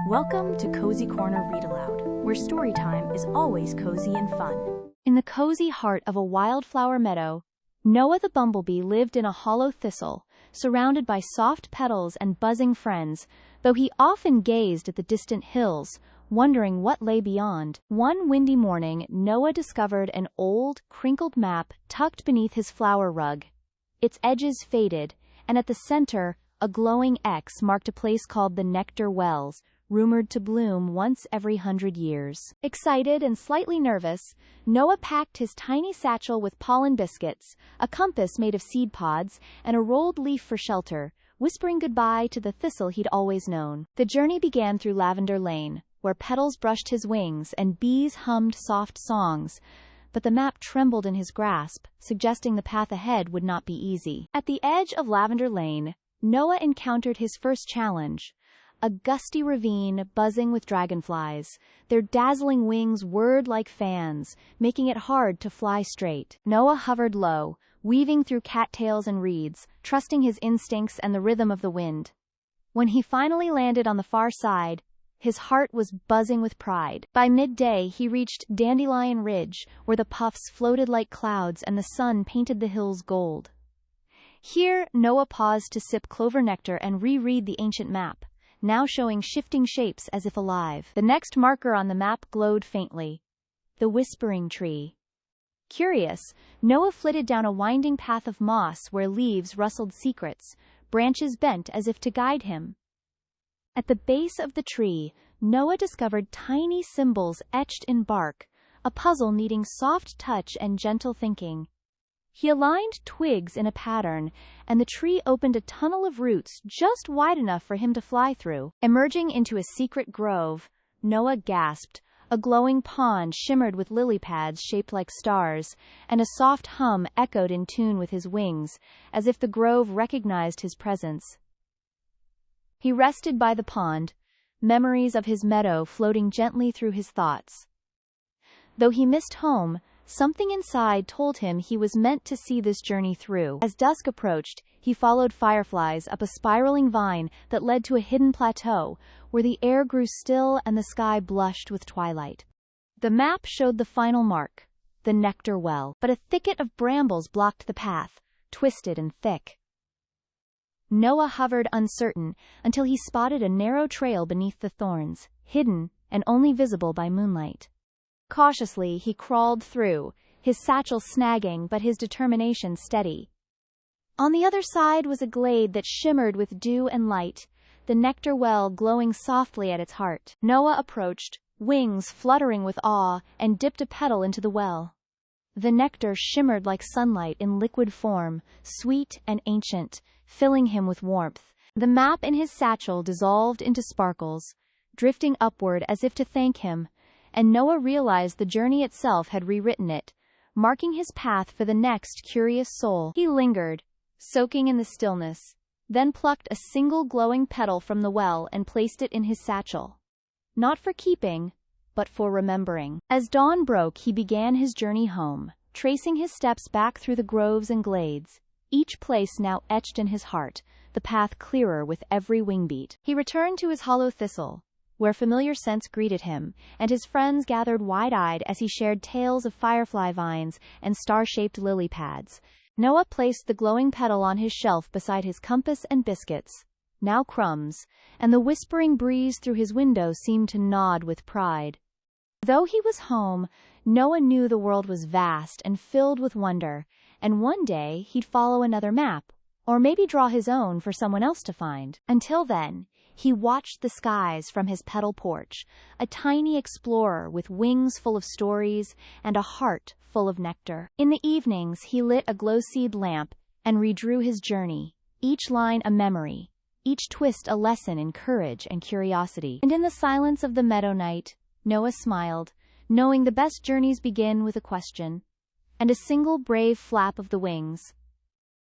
Welcome to Cozy Corner Read-Aloud, where story time is always cozy and fun. In the cozy heart of a wildflower meadow, Noah the bumblebee lived in a hollow thistle, surrounded by soft petals and buzzing friends, though he often gazed at the distant hills, wondering what lay beyond. One windy morning, Noah discovered an old, crinkled map tucked beneath his flower rug. Its edges faded, and at the center, a glowing X marked a place called the Nectar Wells, rumored to bloom once every 100 years. Excited and slightly nervous, Noah packed his tiny satchel with pollen biscuits, a compass made of seed pods, and a rolled leaf for shelter, whispering goodbye to the thistle he'd always known. The journey began through Lavender Lane, where petals brushed his wings and bees hummed soft songs, but the map trembled in his grasp, suggesting the path ahead would not be easy. At the edge of Lavender Lane, Noah encountered his first challenge, a gusty ravine buzzing with dragonflies. Their dazzling wings whirred like fans, making it hard to fly straight. Noah hovered low, weaving through cattails and reeds, trusting his instincts and the rhythm of the wind. When he finally landed on the far side, his heart was buzzing with pride. By midday, he reached Dandelion Ridge, where the puffs floated like clouds and the sun painted the hills gold. Here, Noah paused to sip clover nectar and reread the ancient map, now showing shifting shapes as if alive. The next marker on the map glowed faintly. The Whispering Tree. Curious, Noah flitted down a winding path of moss where leaves rustled secrets, branches bent as if to guide him. At the base of the tree, Noah discovered tiny symbols etched in bark, a puzzle needing soft touch and gentle thinking. He aligned twigs in a pattern, and the tree opened a tunnel of roots just wide enough for him to fly through. Emerging into a secret grove, Noah gasped. A glowing pond shimmered with lily pads shaped like stars, and a soft hum echoed in tune with his wings, as if the grove recognized his presence. He rested by the pond, memories of his meadow floating gently through his thoughts. Though he missed home, something inside told him he was meant to see this journey through. As dusk approached, he followed fireflies up a spiraling vine that led to a hidden plateau, where the air grew still and the sky blushed with twilight. The map showed the final mark, the Nectar Well, but a thicket of brambles blocked the path, twisted and thick. Noah hovered uncertain until he spotted a narrow trail beneath the thorns, hidden and only visible by moonlight. Cautiously, he crawled through, his satchel snagging but his determination steady. On the other side was a glade that shimmered with dew and light, the Nectar Well glowing softly at its heart. Noah approached, wings fluttering with awe, and dipped a petal into the well. The nectar shimmered like sunlight in liquid form, sweet and ancient, filling him with warmth. The map in his satchel dissolved into sparkles, drifting upward as if to thank him, and Noah realized the journey itself had rewritten it, marking his path for the next curious soul. He lingered, soaking in the stillness, then plucked a single glowing petal from the well and placed it in his satchel. Not for keeping, but for remembering. As dawn broke, he began his journey home, tracing his steps back through the groves and glades, each place now etched in his heart, the path clearer with every wingbeat. He returned to his hollow thistle, where familiar scents greeted him, and his friends gathered wide-eyed as he shared tales of firefly vines and star-shaped lily pads. Noah placed the glowing petal on his shelf beside his compass and biscuits, now crumbs, and the whispering breeze through his window seemed to nod with pride. Though he was home, Noah knew the world was vast and filled with wonder, and one day he'd follow another map, or maybe draw his own for someone else to find. Until then, he watched the skies from his petal porch, a tiny explorer with wings full of stories and a heart full of nectar. In the evenings, he lit a glow-seed lamp and redrew his journey, each line a memory, each twist a lesson in courage and curiosity. And in the silence of the meadow night, Noah smiled, knowing the best journeys begin with a question, and a single brave flap of the wings,